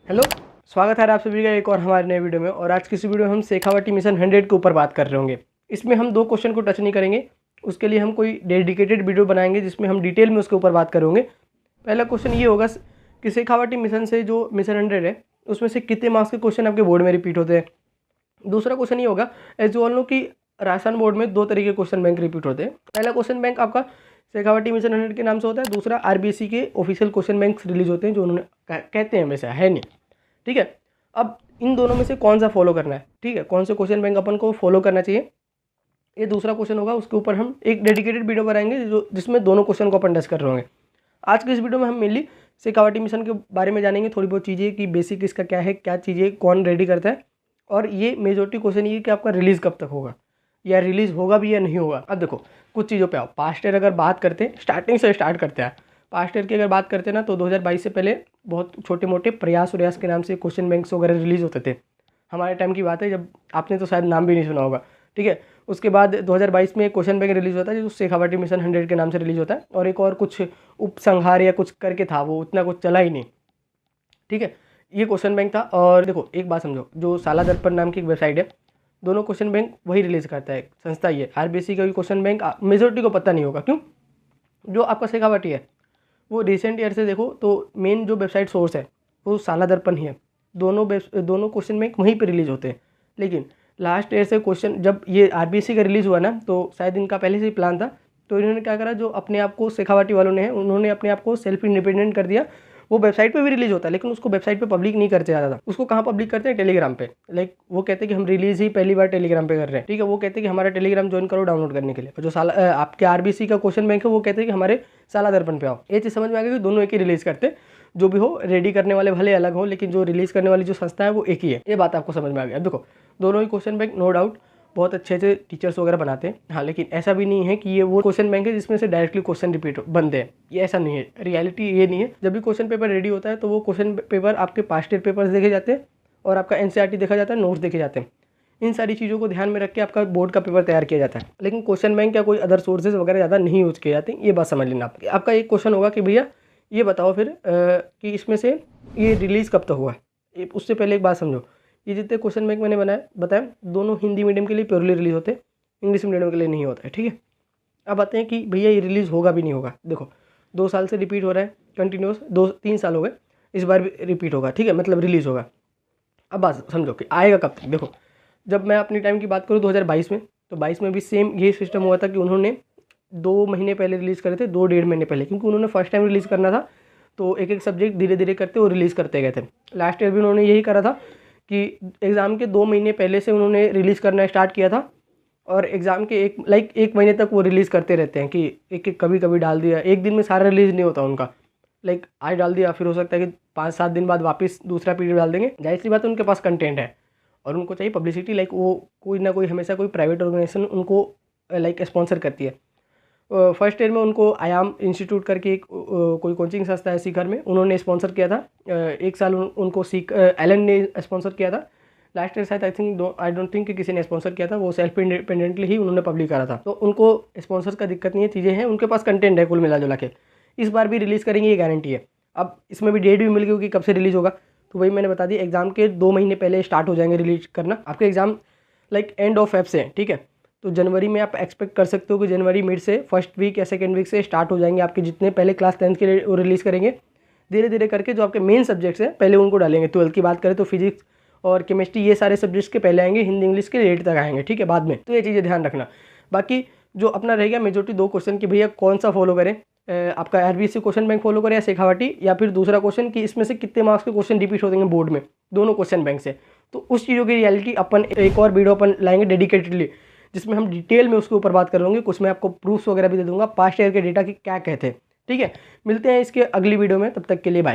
Hello, स्वागत है आप सभी का एक और हमारे नए वीडियो में। और आज की इस वीडियो में हम शेखावटी मिशन 100 के ऊपर बात कर रहे होंगे। इसमें हम 2 क्वेश्चन को टच नहीं करेंगे, उसके लिए हम कोई डेडिकेटेड वीडियो बनाएंगे जिसमें हम डिटेल में उसके ऊपर बात करेंगे। पहला क्वेश्चन ये होगा कि शेखावटी मिशन से जो मिशन 100 है उसमें से कितने मार्क्स के क्वेश्चन आपके बोर्ड में रिपीट होते हैं। दूसरा क्वेश्चन ये होगा, एज यू ऑल नो कि राजस्थान बोर्ड में 2 तरीके के क्वेश्चन बैंक रिपीट होते हैं। पहला क्वेश्चन बैंक आपका शेखावटी मिशन 100 के नाम से होता है, दूसरा आरबीएससी के ऑफिशियल क्वेश्चन बैंक रिलीज होते हैं जो उन्होंने कहते हैं, वैसे है नहीं, ठीक है। अब इन दोनों में से कौन सा फॉलो करना है, ठीक है, कौन से क्वेश्चन बैंक अपन को फॉलो करना चाहिए, ये दूसरा क्वेश्चन होगा। उसके ऊपर हम एक डेडिकेटेड वीडियो बनाएंगे जिसमें दोनों क्वेश्चन को अपन डिस्कस कर रहे होंगे। आज के इस वीडियो में हम मेनली शेखावटी मिशन के बारे में जानेंगे, थोड़ी बहुत चीज़ें कि बेसिक इसका क्या है, क्या चीज़ें कौन रेडी करता है, और ये मेजोरिटी क्वेश्चन ये कि आपका रिलीज़ कब तक होगा या रिलीज़ होगा भी या नहीं होगा। अब देखो कुछ चीज़ों पे आओ। पास्ट ईयर अगर बात करते हैं, स्टार्टिंग से स्टार्ट करते हैं। पास्ट ईयर की अगर बात करते हैं ना, तो 2022 से पहले बहुत छोटे मोटे प्रयास उरयास के नाम से क्वेश्चन बैंक्स वगैरह रिलीज़ होते थे। हमारे टाइम की बात है जब आपने तो शायद नाम भी नहीं सुना होगा, ठीक है। उसके बाद 2022 में एक क्वेश्चन बैंक रिलीज़ होता है जो शेखावटी मिशन 100 के नाम से रिलीज़ होता है, और एक और कुछ उपसंहार या कुछ करके था, वो उतना कुछ चला ही नहीं, ठीक है। ये क्वेश्चन बैंक था। और देखो एक बात समझो, जो साला दर्पण नाम की एक वेबसाइट है, दोनों क्वेश्चन बैंक वही रिलीज़ करता है, संस्था ये आरबीएससी का भी क्वेश्चन बैंक मेजोरिटी को पता नहीं होगा। क्यों? जो आपका शेखावटी है वो रिसेंट ईयर से देखो तो मेन जो वेबसाइट सोर्स है वो साला दर्पण ही है। दोनों क्वेश्चन बैंक वहीं पे रिलीज़ होते हैं। लेकिन लास्ट ईयर से क्वेश्चन जब ये आरबीएससी का रिलीज़ हुआ ना, तो शायद इनका पहले से ही प्लान था, तो इन्होंने क्या करा, जो अपने आप को शेखावटी वालों ने उन्होंने अपने आप को सेल्फ इंडिपेंडेंट कर दिया। वो वेबसाइट पे भी रिलीज़ होता है लेकिन उसको वेबसाइट पे पब्लिक नहीं करते ज़्यादा। उसको कहाँ पब्लिक करते हैं? टेलीग्राम पे। लाइक वो कहते हैं कि हम रिलीज़ ही पहली बार टेलीग्राम पे कर रहे हैं, ठीक है। वो कहते हैं कि हमारा टेलीग्राम ज्वाइन करो डाउनलोड करने के लिए। और जो साला आपके आरबीसी का क्वेश्चन बैंक है वो कहते हैं कि हमारे साला दर्पण पे आओ। ये चीज़ समझ में आ गई कि दोनों एक ही रिलीज़ करते हैं। जो भी हो, रेडी करने वाले भले अलग हो लेकिन जो रिलीज़ करने वाली जो संस्था है वो एक ही है। ये बात आपको समझ में आ गई। अब देखो दोनों ही क्वेश्चन बैंक नो डाउट बहुत अच्छे से टीचर्स वगैरह बनाते हैं, हाँ, लेकिन ऐसा भी नहीं है कि ये वो क्वेश्चन बैंक है जिसमें से डायरेक्टली क्वेश्चन रिपीट बनते हैं। ये ऐसा नहीं है, रियलिटी ये नहीं है। जब भी क्वेश्चन पेपर रेडी होता है तो वो क्वेश्चन पेपर आपके पास्ट ईयर पेपर्स देखे जाते हैं और आपका एनसीईआरटी देखा जाता है, नोट्स देखे जाते हैं। इन सारी चीज़ों को ध्यान में रख के आपका बोर्ड का पेपर तैयार किया जाता है। लेकिन क्वेश्चन बैंक या कोई अदर सोर्सेज वगैरह ज़्यादा नहीं यूज किए जाते, ये बात समझ लेना। आपका एक क्वेश्चन होगा कि भैया ये बताओ फिर कि इसमें से ये रिलीज़ कब तक हुआ। उससे पहले एक बात समझो, ये जितने क्वेश्चन बैंक मैंने बताया दोनों हिंदी मीडियम के लिए प्योरली रिलीज होते हैं, इंग्लिश मीडियम के लिए नहीं होता है, ठीक है। अब आते हैं कि भैया ये रिलीज़ होगा भी नहीं होगा। देखो 2 साल से रिपीट हो रहा है कंटिन्यूस, 2-3 साल हो गए, इस बार भी रिपीट होगा, ठीक है, मतलब रिलीज़ होगा। अब बात समझो कि आएगा कब तक। देखो जब मैं अपनी टाइम की बात करूँ 2022 में, तो 22 में भी सेम यही सिस्टम हुआ था कि उन्होंने 2 महीने पहले रिलीज़ करे थे, 2-1.5 महीने पहले, क्योंकि उन्होंने फर्स्ट टाइम रिलीज़ करना था तो एक एक सब्जेक्ट धीरे धीरे करते वो रिलीज़ करते गए थे। लास्ट ईयर भी उन्होंने यही करा था कि एग्ज़ाम के 2 महीने पहले से उन्होंने रिलीज़ करना स्टार्ट किया था, और एग्ज़ाम के एक महीने तक वो रिलीज़ करते रहते हैं कि एक एक कभी कभी डाल दिया। एक दिन में सारा रिलीज़ नहीं होता उनका, लाइक आज डाल दिया, फिर हो सकता है कि 5-7 दिन बाद वापस दूसरा पीरियड डाल देंगे। जाहिर सी बात है उनके पास कंटेंट है और उनको चाहिए पब्लिसिटी, लाइक वो कोई ना कोई हमेशा कोई प्राइवेट ऑर्गेनाइजेशन उनको लाइक स्पॉन्सर करती है। फर्स्ट ईयर में उनको आयाम इंस्टीट्यूट करके एक कोई कोचिंग संस्था है सीकर में, उन्होंने स्पॉन्सर किया था। 1 साल उनको एलन ने स्पॉन्सर किया था। लास्ट ईयर शायद आई डोंट थिंक कि किसी ने स्पॉन्सर किया था, वो सेल्फ इंडिपेंडेंटली ही उन्होंने पब्लिक करा था। तो उनको स्पॉन्सर का दिक्कत नहीं है, चीज़ें हैं, उनके पास कंटेंट है कुल मिला जुला के। इस बार भी रिलीज़ करेंगे ये गारंटी है। अब इसमें भी डेट भी मिल गई कि कब से रिलीज़ होगा, तो वही मैंने बता दी, एग्ज़ाम के 2 महीने पहले स्टार्ट हो जाएंगे रिलीज करना। आपके exam like end of Feb से है, ठीक है, तो जनवरी में आप एक्सपेक्ट कर सकते हो कि जनवरी मिड से फर्स्ट वीक या सेकेंड वीक से स्टार्ट हो जाएंगे आपके जितने पहले क्लास 10th के लिए वो रिलीज़ करेंगे। धीरे धीरे करके जो आपके मेन सब्जेक्ट्स हैं पहले उनको डालेंगे। 12th की बात करें तो फिजिक्स और केमिस्ट्री ये सारे सब्जेक्ट्स के पहले आएंगे, हिंदी इंग्लिश के लेट तक आएंगे, ठीक है, बाद में। तो ये चीज़ें ध्यान रखना। बाकी जो अपना रहेगा मेजोरिटी 2 क्वेश्चन कि भैया कौन सा फॉलो करें, आपका आरबीएससी क्वेश्चन बैंक फॉलो करें या शेखावटी, या फिर दूसरा क्वेश्चन कि इसमें से कितने मार्क्स के क्वेश्चन रिपीट होते हैं बोर्ड में दोनों क्वेश्चन बैंक से। तो उस चीज़ों की रियलिटी अपन एक और वीडियो अपन लाएंगे डेडिकेटेडली, जिसमें हम डिटेल में उसके ऊपर बात कर लेंगे। कुछ मैं आपको प्रूफ्स वगैरह भी दे दूंगा, पास्ट ईयर के डेटा की क्या कहते हैं, ठीक है। मिलते हैं इसके अगली वीडियो में, तब तक के लिए बाय।